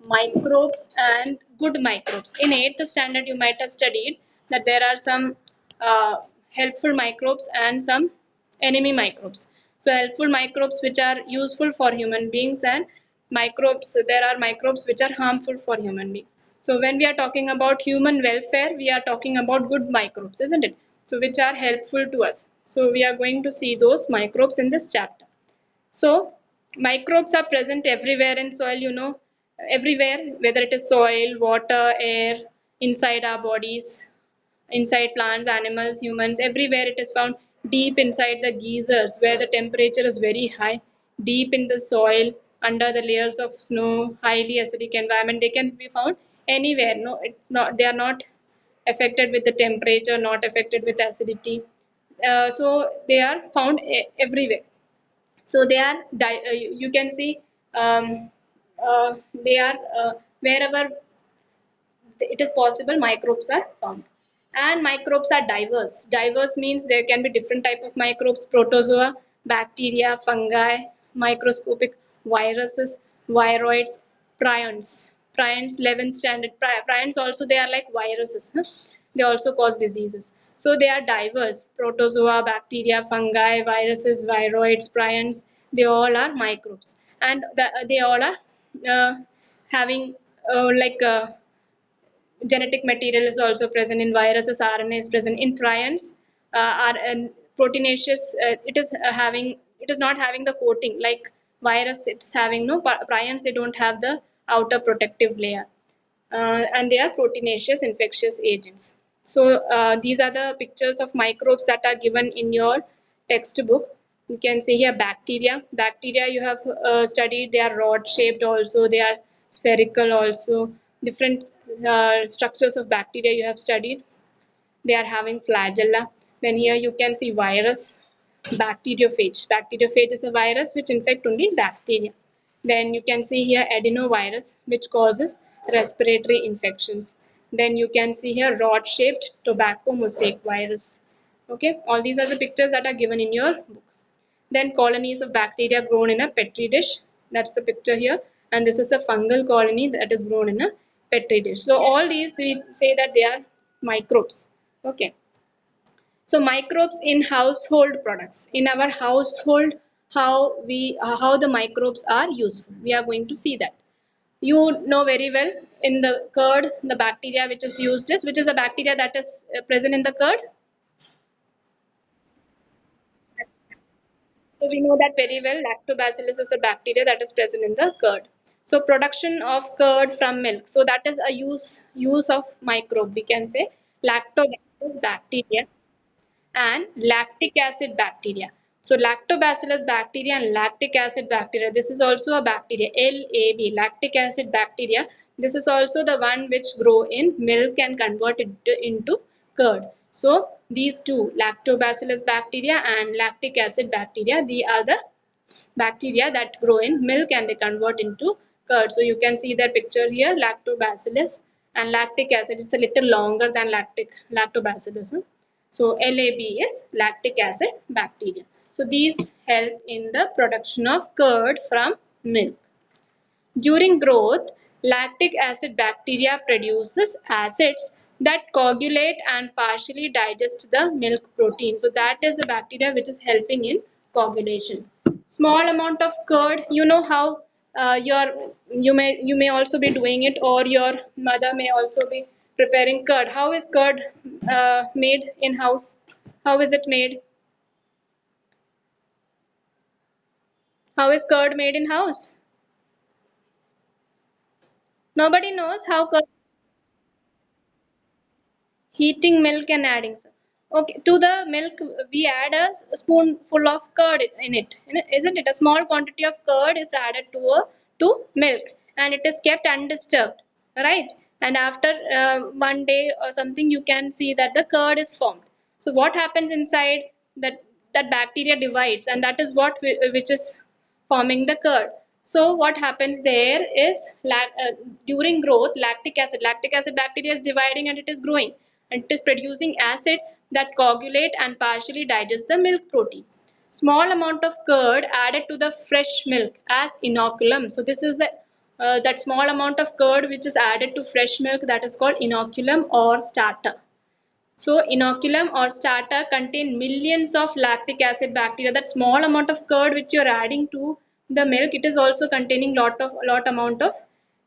microbes and good microbes. In 8th standard, you might have studied that there are some helpful microbes and some enemy microbes. So helpful microbes which are useful for human beings, and microbes, there are microbes which are harmful for human beings. So when we are talking about human welfare, we are talking about good microbes, isn't it? So which are helpful to us. So we are going to see those microbes in this chapter. So microbes are present everywhere in soil, everywhere, whether it is soil, water, air, inside our bodies, inside plants, animals, humans, everywhere it is found. Deep inside the geysers where the temperature is very high, deep in the soil, under the layers of snow, highly acidic environment, they can be found anywhere. No, it's not, they are not affected with the temperature, not affected with acidity. So they are found everywhere. So they are you can see, um, they are wherever it is possible, microbes are found. And microbes are diverse means there can be different type of microbes: protozoa, bacteria, fungi, microscopic viruses, viroids, prions 11th standard. Prions also, they are like viruses, huh? They also cause diseases. So they are diverse: protozoa, bacteria, fungi, viruses, viroids, prions, they all are microbes. And they all are uh, having like genetic material is also present in viruses. RNA is present in prions. Are proteinaceous. It is not having the coating like virus. It's having no prions. They don't have the outer protective layer, and they are proteinaceous infectious agents. So these are the pictures of microbes that are given in your textbook. You can see here bacteria. Bacteria you have studied. They are rod shaped also. They are spherical also. Different structures of bacteria you have studied. They are having flagella. Then here you can see virus, bacteriophage. Bacteriophage is a virus which infect only bacteria. Then you can see here adenovirus, which causes respiratory infections. Then you can see here rod-shaped tobacco mosaic virus. Okay, all these are the pictures that are given in your book. Then colonies of bacteria grown in a petri dish. That's the picture here. And this is a fungal colony that is grown in a petri dish. So all these we say that they are microbes. Okay. So microbes in household products. In our household, how the microbes are useful. We are going to see that. You know very well, in the curd, the bacteria which is used is, which is the bacteria that is present in the curd. So we know that very well. Lactobacillus is the bacteria that is present in the curd. So production of curd from milk. So that is a use of microbe. We can say lactobacillus bacteria and lactic acid bacteria. So lactobacillus bacteria and lactic acid bacteria. This is also a bacteria, LAB, lactic acid bacteria. This is also the one which grow in milk and convert it into curd. So these two, lactobacillus bacteria and lactic acid bacteria, they are the bacteria that grow in milk and they convert into curd. So you can see the picture here, lactobacillus and lactic acid. It's a little longer than lactobacillus. Huh? So LAB is lactic acid bacteria. So these help in the production of curd from milk. During growth, lactic acid bacteria produces acids that coagulate and partially digest the milk protein. So that is the bacteria which is helping in coagulation. Small amount of curd, you know how you may also be doing it, or your mother may also be preparing curd. How is curd made in house? How is it made? How is curd made in house? Nobody knows how curd. Heating milk and adding some. Okay, to the milk we add a spoonful of curd in it. Isn't it? A small quantity of curd is added to milk, and it is kept undisturbed, right? And after 1 day or something, you can see that the curd is formed. So what happens inside, that bacteria divides, and that is which is forming the curd. So what happens there is, during growth, lactic acid bacteria is dividing and it is growing, and it is producing acid that coagulate and partially digest the milk protein. Small amount of curd added to the fresh milk as inoculum. So this is the that small amount of curd which is added to fresh milk, that is called inoculum or starter. So inoculum or starter contain millions of lactic acid bacteria. That small amount of curd which you're adding to the milk, it is also containing lot amount of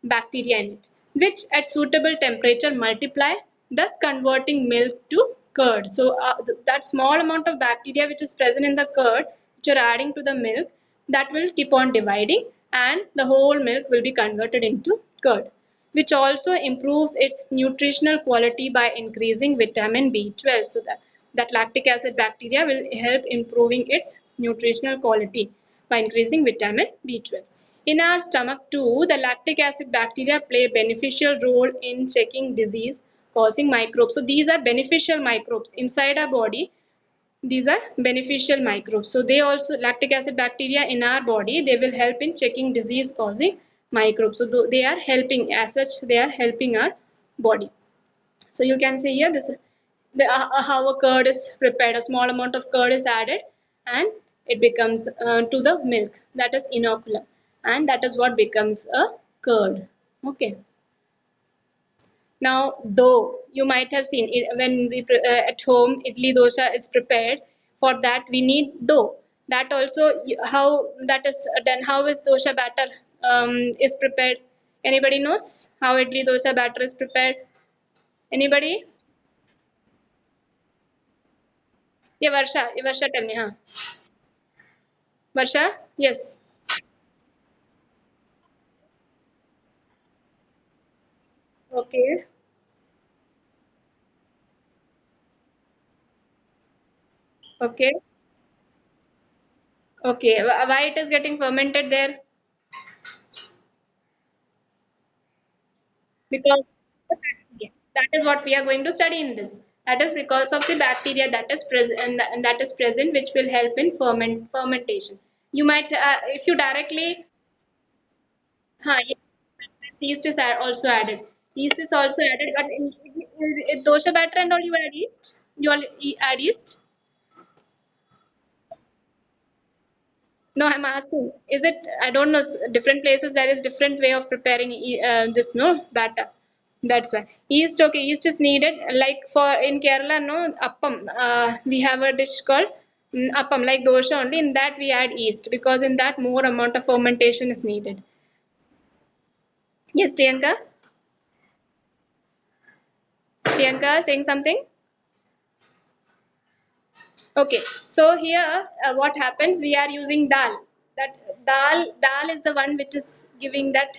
bacteria in it, which at suitable temperature multiply, thus converting milk to curd. So that small amount of bacteria which is present in the curd, which you're adding to the milk, that will keep on dividing, and the whole milk will be converted into curd, which also improves its nutritional quality by increasing vitamin B12. So that lactic acid bacteria will help improving its nutritional quality by increasing vitamin B12. In our stomach too, the lactic acid bacteria play a beneficial role in checking disease causing microbes. So these are beneficial microbes inside our body. These are beneficial microbes. So they also, lactic acid bacteria in our body, they will help in checking disease causing microbes. So they are helping, as such they are helping our body. So you can see here this, how a curd is prepared. A small amount of curd is added and it becomes to the milk, that is inoculum, and that is what becomes a curd. Okay. Now dough, you might have seen it when we at home idli dosa is prepared. For that we need dough. That also, how that is done. How is dosa batter is prepared? Anybody knows how idli dosa batter is prepared? Anybody? Yeah, Varsha. Varsha, tell me, huh? Varsha? Yes. Okay. Okay. Okay. Why it is getting fermented there? Because of the bacteria. That is what we are going to study in this. That is because of the bacteria that is present, and that is present, which will help in fermentation. You might, if you directly, yes, yeast is also added. Yeast is also added, but in dosha batter and all, you add yeast. You all add yeast. No, I'm asking, is it, I don't know, different places there is different way of preparing this, no, batter. That's why. Yeast, okay, yeast is needed. Like for in Kerala, no, appam, we have a dish called appam, like dosha only. In that we add yeast because in that more amount of fermentation is needed. Yes, Priyanka? Priyanka saying something? Okay, so here what happens? We are using dal. That dal is the one which is giving that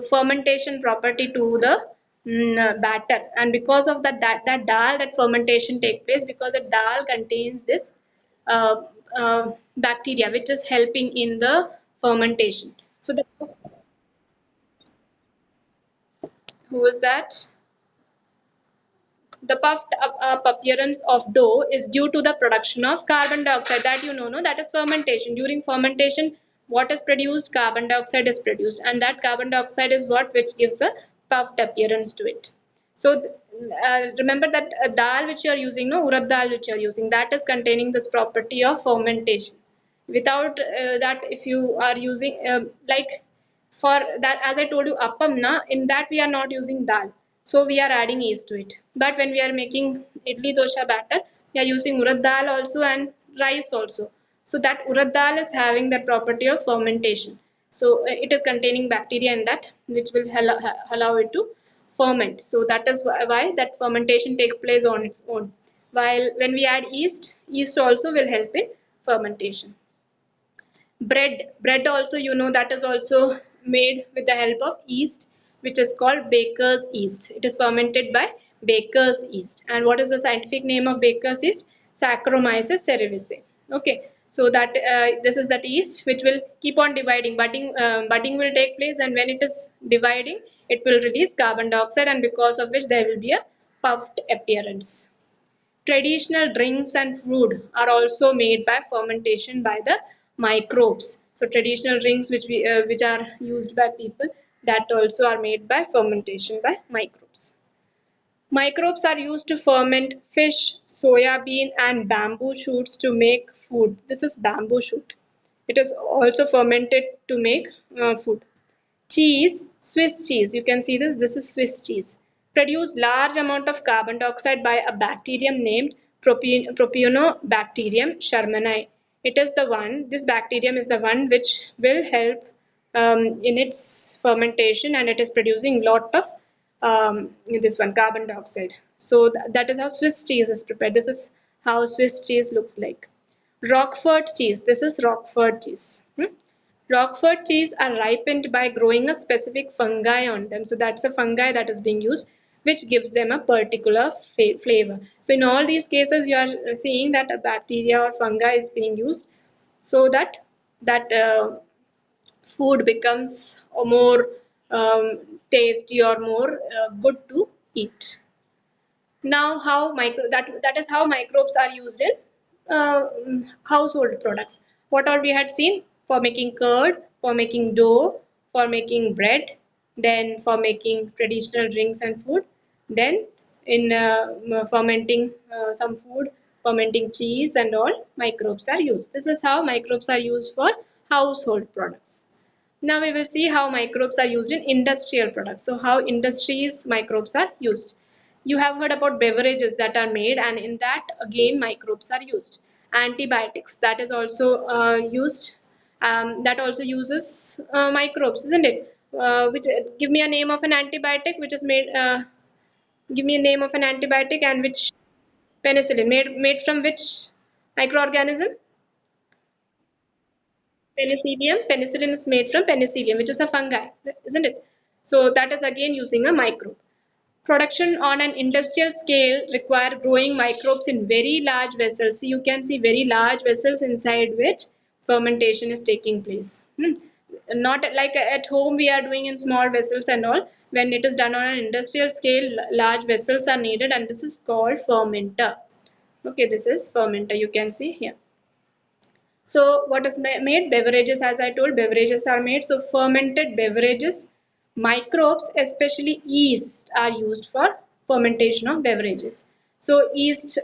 fermentation property to the batter, and because of that dal, that fermentation take place because the dal contains this uh, bacteria which is helping in the fermentation. So the, who is that? The puffed up appearance of dough is due to the production of carbon dioxide, that you know, no, that is fermentation. During fermentation, what is produced? Carbon dioxide is produced, and that carbon dioxide is what which gives the puffed appearance to it. So remember that dal which you are using, no, urad dal which you are using, that is containing this property of fermentation. Without that, if you are using like for that, as I told you, appam na, in that we are not using dal, so we are adding yeast to it. But when we are making idli dosha batter, we are using urad dal also and rice also. So that urad dal is having that property of fermentation. So it is containing bacteria in that which will allow it to ferment. So that is why that fermentation takes place on its own, while when we add yeast, yeast also will help in fermentation. Bread also, you know, that is also made with the help of yeast, which is called baker's yeast. It is fermented by baker's yeast. And what is the scientific name of baker's yeast? Saccharomyces cerevisiae. Okay, so that this is that yeast which will keep on dividing. Budding will take place, and when it is dividing, it will release carbon dioxide, and because of which there will be a puffed appearance. Traditional drinks and food are also made by fermentation by the microbes. So traditional drinks which are used by people, that also are made by fermentation by microbes. Microbes are used to ferment fish, soya bean, and bamboo shoots to make food. This is bamboo shoot. It is also fermented to make food. Cheese, Swiss cheese, you can see this is Swiss cheese, produce large amount of carbon dioxide by a bacterium named Propionibacterium shermani. It is the one, this bacterium is the one which will help in its fermentation, and it is producing lot of this one carbon dioxide. So that is how Swiss cheese is prepared. This is how Swiss cheese looks like. Roquefort cheese, this is Roquefort cheese. Roquefort cheese are ripened by growing a specific fungi on them. So that's a fungi that is being used, which gives them a particular flavor. So in all these cases, you are seeing that a bacteria or fungi is being used so that food becomes more tasty or more good to eat. Now, how that is how microbes are used in household products. What all we had seen for making curd, for making dough, for making bread, then for making traditional drinks and food, then in fermenting some food, fermenting cheese and all, microbes are used. This is how microbes are used for household products. Now we will see how microbes are used in industrial products. So how industries microbes are used. You have heard about beverages that are made, and in that again microbes are used. Antibiotics, that is also used, that also uses microbes, isn't it? Which give me a name of an antibiotic which is made. Give me a name of an antibiotic and which penicillin made from which microorganism? Penicillium. Penicillin is made from penicillium, which is a fungi, isn't it? So that is again using a microbe. Production on an industrial scale require growing microbes in very large vessels. So you can see very large vessels inside which fermentation is taking place. Not like at home we are doing in small vessels and all. When it is done on an industrial scale, large vessels are needed, and this is called fermenter. Okay, this is fermenter. You can see here. So what is made? Beverages, as I told, beverages are made. So fermented beverages, microbes, especially yeast, are used for fermentation of beverages. So yeast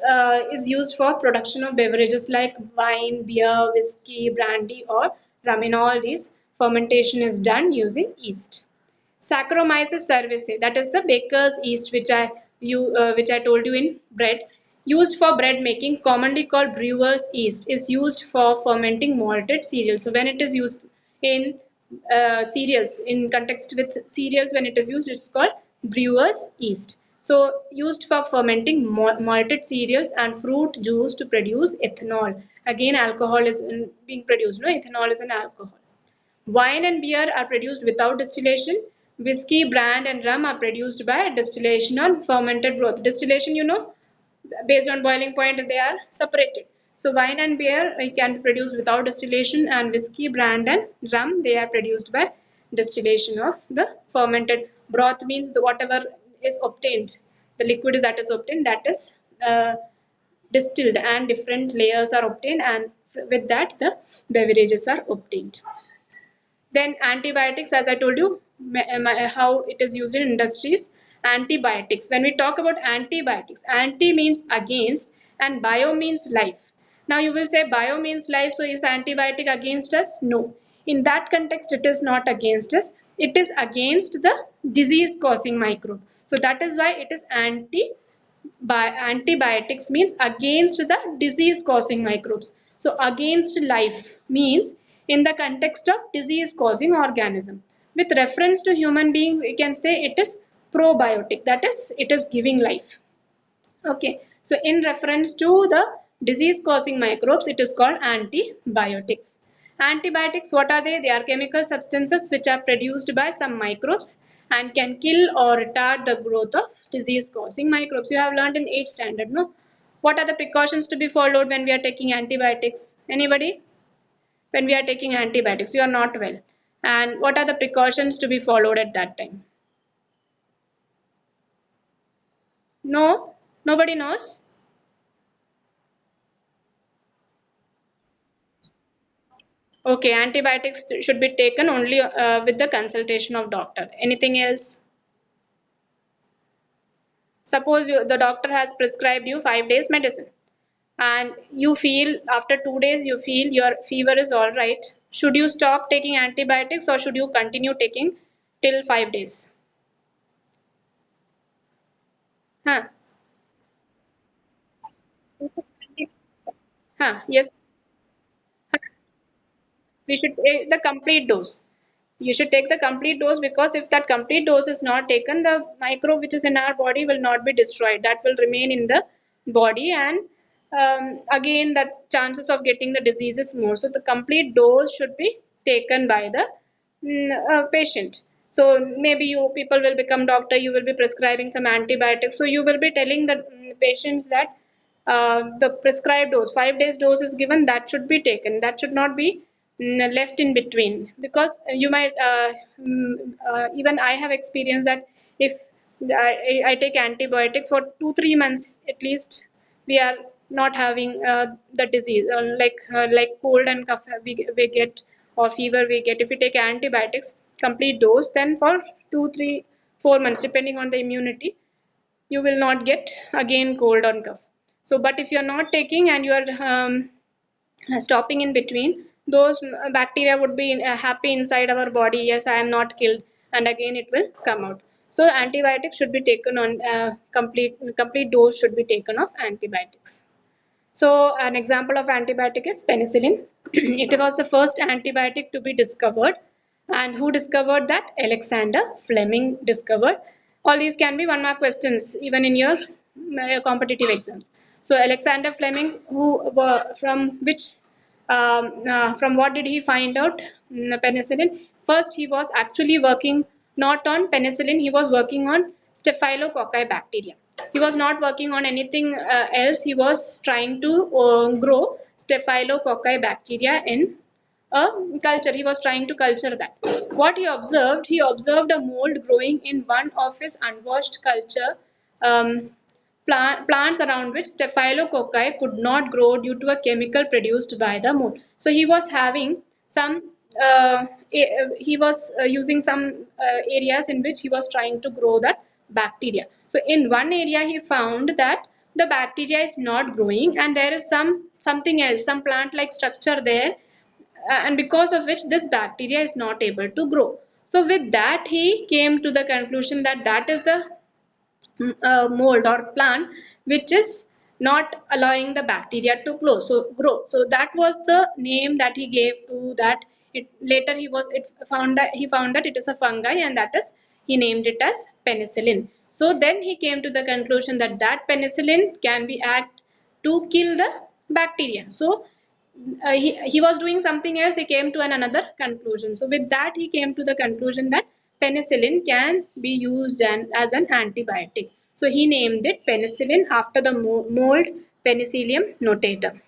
is used for production of beverages like wine, beer, whiskey, brandy, or rum. In all these, fermentation is done using yeast. Saccharomyces cerevisiae, that is the baker's yeast, which I told you in bread, used for bread making, commonly called brewer's yeast, is used for fermenting malted cereals. So when it is used in cereals, in context with cereals, when it is used, it's called brewer's yeast. So used for fermenting malted cereals and fruit juice to produce ethanol. Again, alcohol is being produced. No, ethanol is an alcohol. Wine and beer are produced without distillation. Whiskey, brand, and rum are produced by distillation on fermented broth. Distillation, based on boiling point, they are separated. So wine and beer can be produced without distillation, and whiskey, brand, and rum, they are produced by distillation of the fermented broth. Means whatever is obtained, the liquid that is obtained, that is distilled, and different layers are obtained, and with that the beverages are obtained. Then antibiotics, as I told you, how it is used in industries. Antibiotics. When we talk about antibiotics, anti means against and bio means life. Now you will say bio means life, so is antibiotic against us? No. In that context, it is not against us. It is against the disease causing microbe. So that is why it is antibiotics means against the disease causing microbes. So against life means in the context of disease causing organism. With reference to human being, we can say it is probiotic, that is it is giving life. Okay, so in reference to the disease causing microbes, it is called antibiotics. Antibiotics, what are they? They are chemical substances which are produced by some microbes and can kill or retard the growth of disease causing microbes. You have learned in 8th standard, no? What are the precautions to be followed when we are taking antibiotics? Anybody? When we are taking antibiotics, you are not well. And what are the precautions to be followed at that time? No? Nobody knows? Okay, antibiotics should be taken only with the consultation of doctor. Anything else? Suppose the doctor has prescribed you 5 days medicine, and you feel after 2 days you feel your fever is all right. Should you stop taking antibiotics or should you continue taking till 5 days. Huh. Huh. Yes, we should take the complete dose. You should take the complete dose, because if that complete dose is not taken, the microbe which is in our body will not be destroyed. That will remain in the body, and again, the chances of getting the disease is more. So the complete dose should be taken by the patient. So maybe you people will become doctor, you will be prescribing some antibiotics. So you will be telling the patients that the prescribed dose, 5 days dose is given, that should be taken. That should not be left in between, because you might even I have experienced that if I take antibiotics for 2 3 months at least, we are not having the disease, like cold and cough we get, or fever we get. If we take antibiotics complete dose, then for 2 3 4 months, depending on the immunity, you will not get again cold or cough. So but if you're not taking and you are stopping in between, those bacteria would be happy inside our body. Yes, I am not killed, and again it will come out. So antibiotics should be taken on complete dose should be taken of antibiotics. So an example of antibiotic is penicillin. It was the first antibiotic to be discovered. And who discovered that? Alexander Fleming discovered. All these can be one mark questions even in your competitive exams. So Alexander Fleming, from which from what did he find out penicillin? First, he was actually working not on penicillin, he was working on staphylococci bacteria. He was not working on anything else. He was trying to grow staphylococci bacteria in a culture. He was trying to culture that. What he observed a mold growing in one of his unwashed culture um, plants around which staphylococci could not grow due to a chemical produced by the mold. So he was having some, he was using some areas in which he was trying to grow that bacteria. So in one area he found that the bacteria is not growing, and there is something else, some plant like structure there, and because of which this bacteria is not able to grow. So with that he came to the conclusion that that is the mold or plant which is not allowing the bacteria to grow. So that was the name that he gave to that. It later it found that he found that it is a fungi, and that is he named it as penicillin. So then he came to the conclusion that that penicillin can be act to kill the bacteria. So he was doing something else, he came to another conclusion. So with that he came to the conclusion that penicillin can be used as an antibiotic. So he named it penicillin after the mold Penicillium notatum.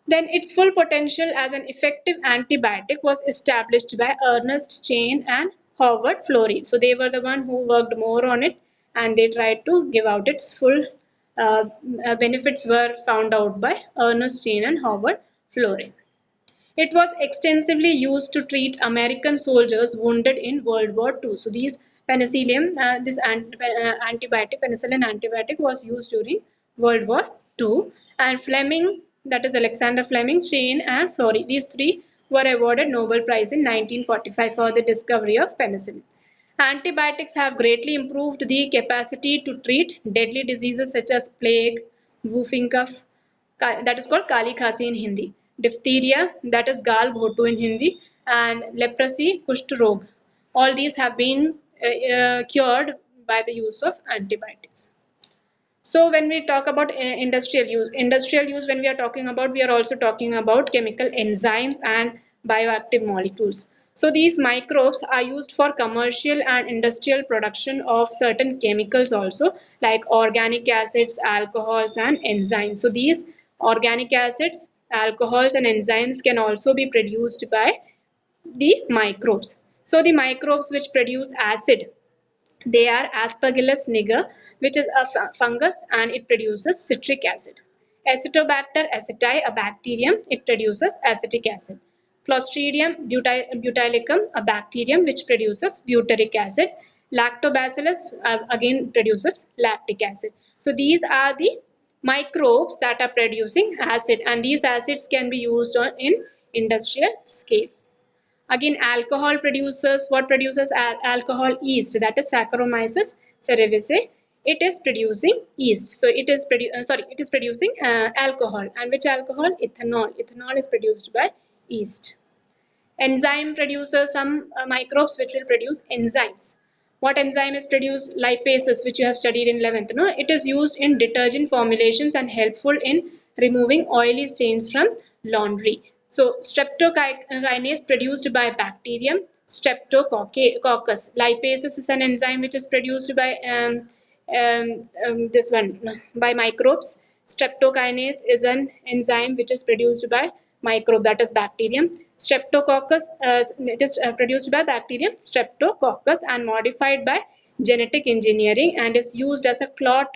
Then its full potential as an effective antibiotic was established by Ernest Chain and Howard Florey. So they were the one who worked more on it, and they tried to give out its full benefits were found out by Ernest Chain and Howard Florey. It was extensively used to treat American soldiers wounded in World War II. So these antibiotic, penicillin antibiotic was used during World War II. And Fleming, that is Alexander Fleming, Chain and Florey, these three were awarded Nobel Prize in 1945 for the discovery of penicillin. Antibiotics have greatly improved the capacity to treat deadly diseases such as plague, whooping cough, that is called Kali Khasi in Hindi, diphtheria, that is Gal Ghotu in Hindi, and leprosy, Kusht Rog. All these have been cured by the use of antibiotics. So when we talk about industrial use, when we are talking about, we are also talking about chemical enzymes and bioactive molecules. So these microbes are used for commercial and industrial production of certain chemicals also, like organic acids, alcohols, and enzymes. So these organic acids, alcohols, and enzymes can also be produced by the microbes. So the microbes which produce acid, they are Aspergillus niger, which is a fungus, and it produces citric acid. Acetobacter aceti, a bacterium, it produces acetic acid. Clostridium butylicum, a bacterium which produces butyric acid. Lactobacillus again produces lactic acid. So these are the microbes that are producing acid, and these acids can be used in industrial scale. Again, alcohol produces, what produces alcohol? Yeast, that is Saccharomyces cerevisiae. It is producing yeast. So it is it is producing alcohol. And which alcohol? Ethanol. Ethanol is produced by yeast. Enzyme produces some microbes which will produce enzymes. What enzyme is produced? Lipases, which you have studied in 11th. No? It is used in detergent formulations and helpful in removing oily stains from laundry. So streptokinase produced by bacterium, streptococcus. Lipases is an enzyme which is produced by this one by microbes. Streptokinase is an enzyme which is produced by microbe, that is bacterium. Streptococcus, it is produced by bacterium Streptococcus and modified by genetic engineering and is used as a clot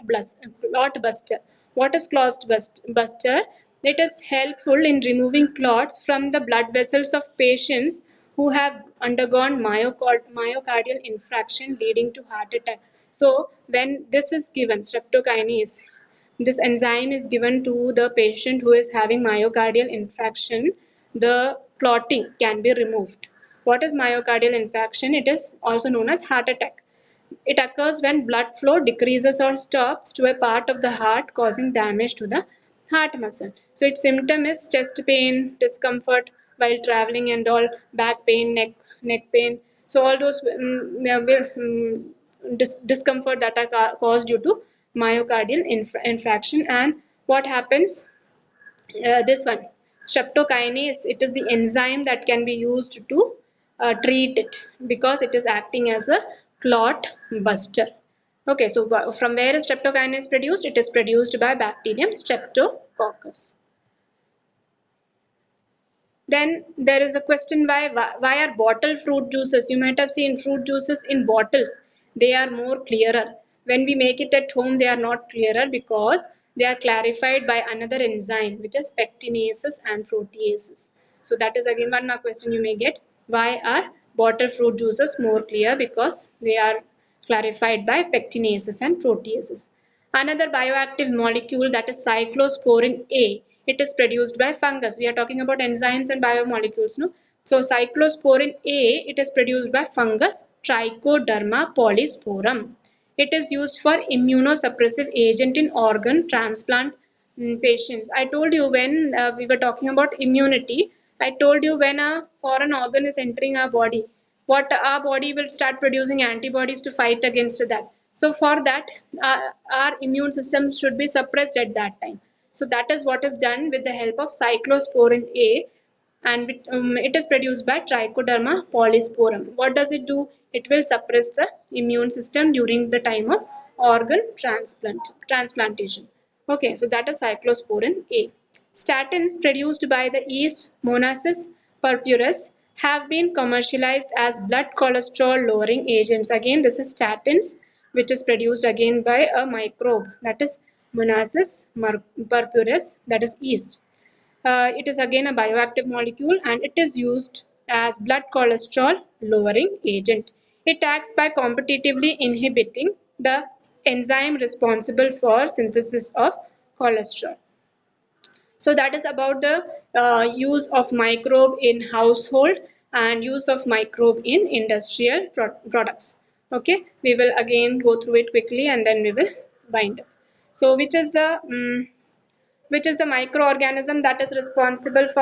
buster. What is clot buster? It is helpful in removing clots from the blood vessels of patients who have undergone myocardial infarction leading to heart attack. So when this is given, streptokinase, this enzyme is given to the patient who is having myocardial infarction, the clotting can be removed. What is myocardial infarction? It is also known as heart attack. It occurs when blood flow decreases or stops to a part of the heart, causing damage to the heart muscle. So its symptom is chest pain, discomfort while traveling and all, back pain, neck pain. So all those discomfort that are caused due to myocardial infarction. And what happens? This one, streptokinase, it is the enzyme that can be used to treat it because it is acting as a clot buster. Okay, so from where is streptokinase produced? It is produced by bacterium Streptococcus. Then there is a question, why are bottled fruit juices? You might have seen fruit juices in bottles. They are more clearer. When we make it at home, they are not clearer because they are clarified by another enzyme, which is pectinases and proteases. So that is again one more question you may get. Why are bottled fruit juices more clear? Because they are clarified by pectinases and proteases. Another bioactive molecule, that is cyclosporin A. It is produced by fungus. We are talking about enzymes and biomolecules, no? So cyclosporin A, it is produced by fungus Trichoderma polysporum. It is used for immunosuppressive agent in organ transplant patients. I told you when we were talking about immunity, I told you when a foreign organ is entering our body, what our body will start producing antibodies to fight against that. So for that, our immune system should be suppressed at that time. So that is what is done with the help of cyclosporin A, and it is produced by Trichoderma polysporum. What does it do? It will suppress the immune system during the time of organ transplantation. Okay, so that is cyclosporin A. Statins produced by the yeast Monacis purpureus have been commercialized as blood cholesterol lowering agents. Again, this is statins, which is produced again by a microbe, that is Monacis purpureus, that is yeast. It is again a bioactive molecule and it is used as blood cholesterol lowering agent. It acts by competitively inhibiting the enzyme responsible for synthesis of cholesterol. So that is about the use of microbe in household and use of microbe in industrial products. Okay, we will again go through it quickly and then we will wind up. So which is the microorganism that is responsible for